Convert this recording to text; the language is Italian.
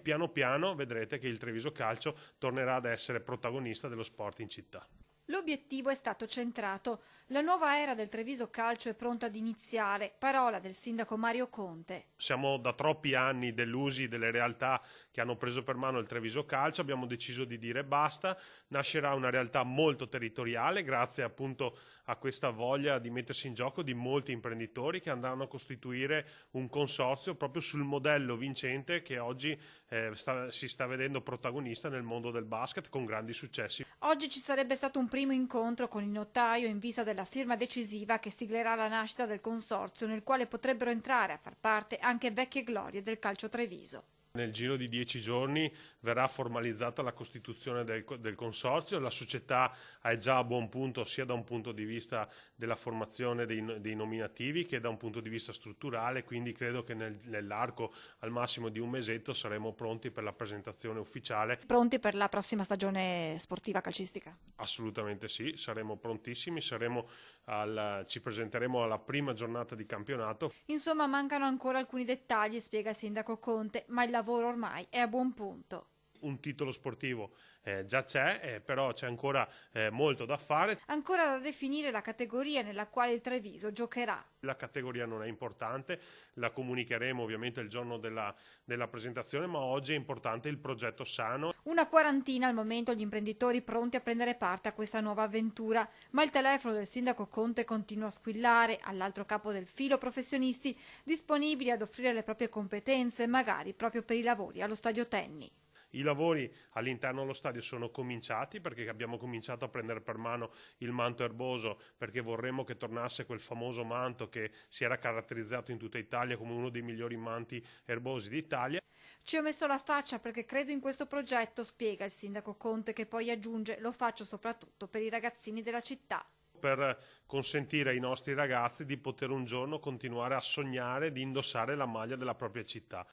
piano piano vedrete che il Treviso Calcio tornerà ad essere protagonista dello sport in città. L'obiettivo è stato centrato. La nuova era del Treviso Calcio è pronta ad iniziare, parola del sindaco Mario Conte. Siamo da troppi anni delusi delle realtà che hanno preso per mano il Treviso Calcio, abbiamo deciso di dire basta, nascerà una realtà molto territoriale grazie appunto a questa voglia di mettersi in gioco di molti imprenditori che andranno a costituire un consorzio proprio sul modello vincente che oggi si sta vedendo protagonista nel mondo del basket con grandi successi. Oggi ci sarebbe stato un primo incontro con il notaio in vista della firma decisiva che siglerà la nascita del consorzio nel quale potrebbero entrare a far parte anche vecchie glorie del calcio Treviso. Nel giro di 10 giorni verrà formalizzata la costituzione del consorzio, la società è già a buon punto sia da un punto di vista della formazione dei nominativi che da un punto di vista strutturale, quindi credo che nell'arco al massimo di un mesetto saremo pronti per la presentazione ufficiale. Pronti per la prossima stagione sportiva calcistica? Assolutamente sì, saremo prontissimi, ci presenteremo alla prima giornata di campionato. Insomma, mancano ancora alcuni dettagli, spiega il sindaco Conte, ma il lavoro ormai è a buon punto. Un titolo sportivo già c'è, però c'è ancora molto da fare. Ancora da definire la categoria nella quale il Treviso giocherà. La categoria non è importante, la comunicheremo ovviamente il giorno della presentazione, ma oggi è importante il progetto sano. Una quarantina al momento gli imprenditori pronti a prendere parte a questa nuova avventura, ma il telefono del sindaco Conte continua a squillare, all'altro capo del filo professionisti disponibili ad offrire le proprie competenze, magari proprio per i lavori allo stadio Tenni. I lavori all'interno dello stadio sono cominciati perché abbiamo cominciato a prendere per mano il manto erboso perché vorremmo che tornasse quel famoso manto che si era caratterizzato in tutta Italia come uno dei migliori manti erbosi d'Italia. Ci ho messo la faccia perché credo in questo progetto, spiega il sindaco Conte, che poi aggiunge: lo faccio soprattutto per i ragazzini della città. Per consentire ai nostri ragazzi di poter un giorno continuare a sognare di indossare la maglia della propria città.